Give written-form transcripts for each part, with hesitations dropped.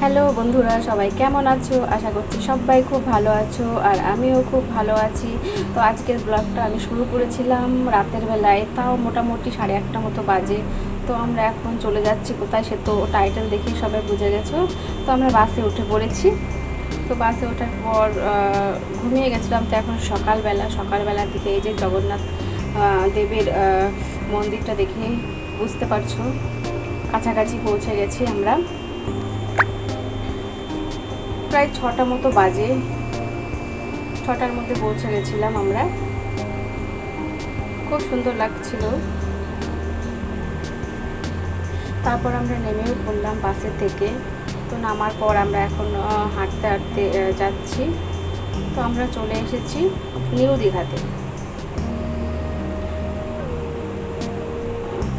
Hello বন্ধুরা, সবাই কেমন আছো? আশা করছি সবাই খুব ভালো আছো আর আমিও খুব ভালো আছি। তো আজকের ব্লগটা আমি শুরু করেছিলাম রাতের বেলায়, তাও মোটামুটি 8:30 মতো বাজে। তো আমরা এখন চলে যাচ্ছি কোথায়, সে তো টাইটেল দেখেই সবাই বুঝে গেছো। তো আমরা বাসে উঠে পড়েছি। তো বাসে ওঠার পর ঘুমিয়ে গেছিলাম। তো এখন সকালবেলার দিকে এই যে জগন্নাথ দেবের মন্দিরটা দেখে বুঝতে পারছো কাছাকাছি পৌঁছে গেছি আমরা। প্রায় 6টা মতো বাজে, 6টার মধ্যে পৌঁছে গেছিলাম আমরা। খুব সুন্দর লাগছিল। তারপর আমরা নেমেও পড়লাম বাসের থেকে। তো নামার পর আমরা এখন হাঁটতে হাঁটতে যাচ্ছি। তো আমরা চলে এসেছি নিউ দীঘাতে।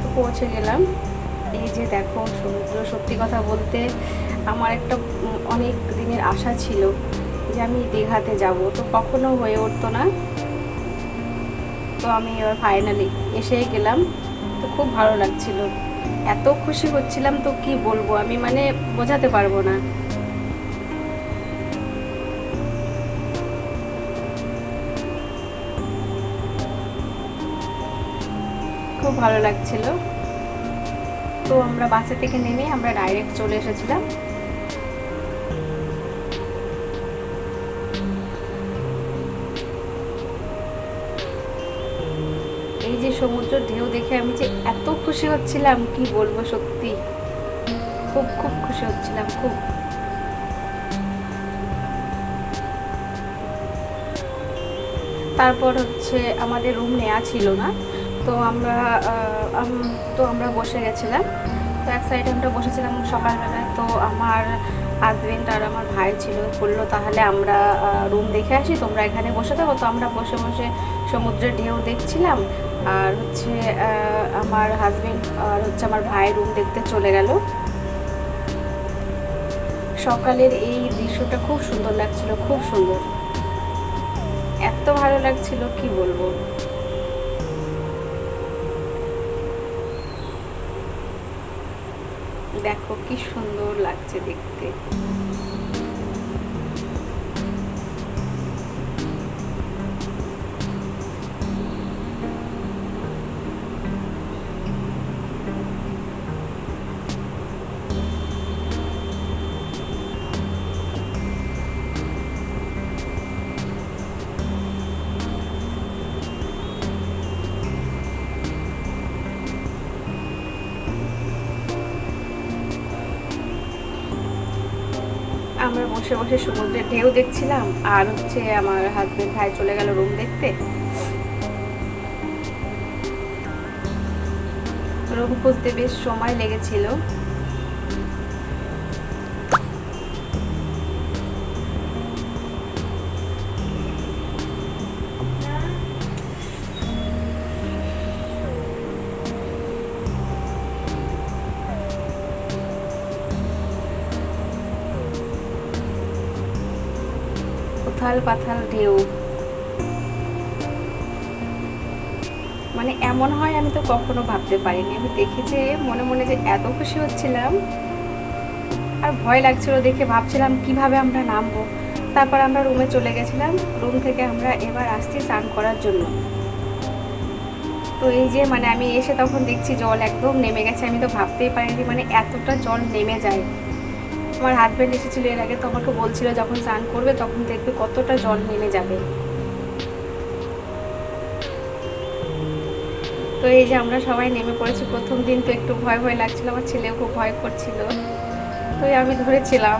তো পৌঁছে গেলাম। এই যে দেখো সমুদ্র, সত্যি কথা বলতে আমার একটা অনেক দিনের আশা ছিল যে আমি দীঘাতে যাব, তো কখনো হয়ে উঠতো না। তো আমি এবার ফাইনালি এসেই গেলাম। তো খুব ভালো লাগছিল, এত খুশি হচ্ছিলাম তো কি বলবো আমি, মানে বোঝাতে পারবো না। খুব ভালো লাগছিল। তো আমরা বাসে থেকে নেমে আমরা ডাইরেক্ট চলে এসেছিলাম। এই যে সমুদ্র ঢেউ দেখে আমি যে এত খুশি হচ্ছিলাম কি বলবো, সত্যি খুব খুব খুশি হচ্ছিলাম খুব। তারপর হচ্ছে আমাদের রুম নেওয়া ছিল না। তো আমরা বসে গেছিলাম। তো এক সাইডে আমরা বসেছিলাম সকালবেলায়। তো আমার হাজবেন্ড আর আমার ভাই ছিল, বললো তাহলে আমরা রুম দেখে আসি, তোমরা এখানে বসে থাকো। তো আমরা বসে বসে সমুদ্রের ঢেউ দেখছিলাম। আর হচ্ছে আমার হাজবেন্ড আর হচ্ছে আমার ভাই রুম দেখতে চলে গেল। সকালের এই দৃশ্যটা খুব সুন্দর লাগছিল, খুব সুন্দর, এত ভালো লাগছিল কি বলবো। দেখো কি সুন্দর লাগছে দেখতে। আমরা বসে বসে সমুদ্রের ঢেউ দেখছিলাম। আর হচ্ছে আমার হাজবেন্ড ভাই চলে গেল রুম দেখতে। রুম খুঁজতে বেশ সময় লেগেছিল। উথাল পাথাল ঢেউ, মানে এমন হয় আমি তো কখনো ভাবতে পারিনি। আমি দেখে যে মনে মনে যে এত খুশি হচ্ছিলাম, আর ভয় লাগছিল দেখে, ভাবছিলাম কিভাবে আমরা নামবো। তারপর আমরা রুমে চলে গেছিলাম। রুম থেকে আমরা এবার আসছি স্নান করার জন্য। তো এই যে মানে আমি এসে তখন দেখছি জল একদম নেমে গেছে। আমি তো ভাবতেই পারিনি মানে এতটা জল নেমে যায়। আমার হাজব্যান্ড এসেছিল এর আগে, তো আমাকে বলছিল যখন স্নান করবে তখন দেখবে কতটা জল নেমে যাবে। তো এই যে আমরা সবাই নেমে পড়েছি। প্রথম দিন তো একটু ভয় ভয় লাগছিল, আমার ছেলেও খুব ভয় করছিল। তো আমি ধরেছিলাম,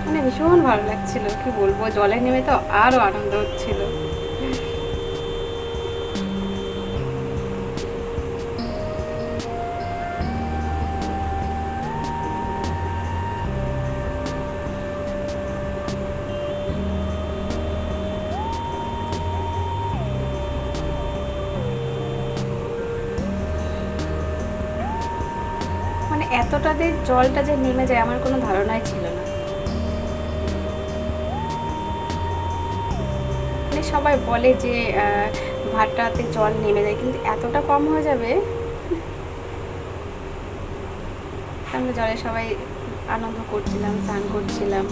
মানে ভীষণ ভালো লাগছিল কি বলবো, জলে নেমে তো আরও আনন্দ হচ্ছিল। মানে এতটা যে জলটা যে নেমে যায় আমার কোনো ধারণাই ছিল না। মানে সবাই বলে যে ভাটাতে জল নেমে যায়, কিন্তু এতটা কম হয়ে যাবে। আমরা জলে সবাই আনন্দ করছিলাম, স্নান করছিলাম।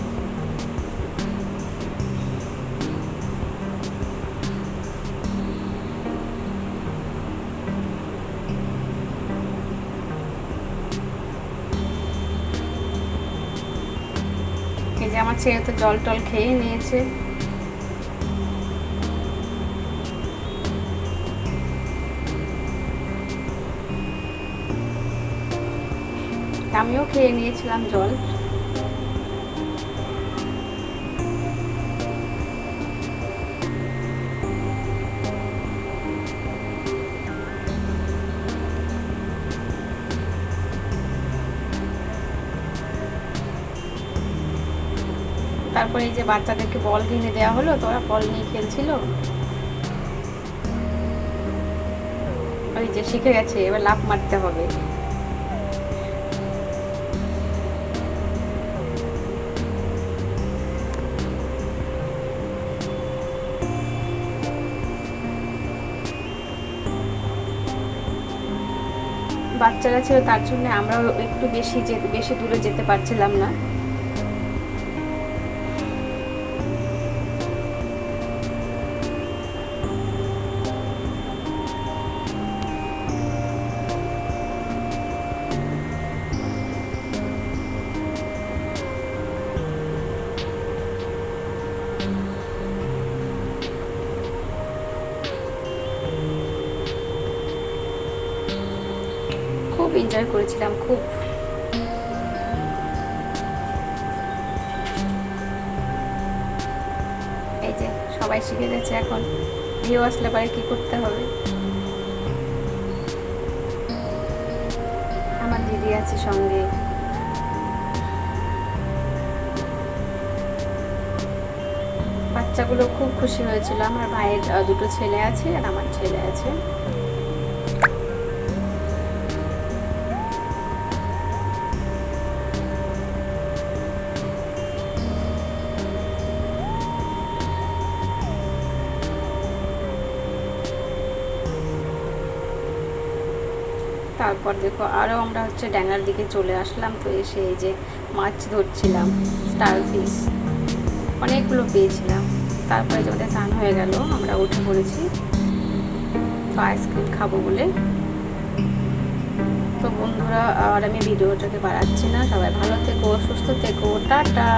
এই যে আমার ছেলে তো জল টল খেয়ে নিয়েছে। আমিও খেয়ে নিয়েছিলাম জল। তারপরে এই যে বাচ্চাদেরকে বল কিনে দেওয়া হলো, তো ওরা বল নিয়ে খেলছিল। ওই যে শিখে গেছে, এবার লাফ মারতে হবে। বাচ্চারা ছিল তার জন্য আমরাও একটু বেশি দূরে যেতে পারছিলাম না। খুব এনজয় করেছিলাম, খুব। এই যে সবাই শিখে গেছে, এখন ঢেউ আসলে পরে কি করতে হবে। আমার দিদি আছে সঙ্গে। বাচ্চাগুলো খুব খুশি হয়েছিল। আমার ভাইয়ের দুটো ছেলে আছে আর আমার ছেলে আছে। তারপর দেখো আরও আমরা হচ্ছে ডাঙার দিকে চলে আসলাম। তো এসে এই যে মাছ ধরছিলাম, স্টার ফিশ অনেকগুলো পেয়েছিলাম। তারপরে যে আমাদের স্নান হয়ে গেল, আমরা উঠে পড়েছি তো আইসক্রিম খাবো বলে। তো বন্ধুরা, আর আমি ভিডিওটাকে বাড়াচ্ছি না। সবাই ভালো থেকো, সুস্থ থেকো, টাটা।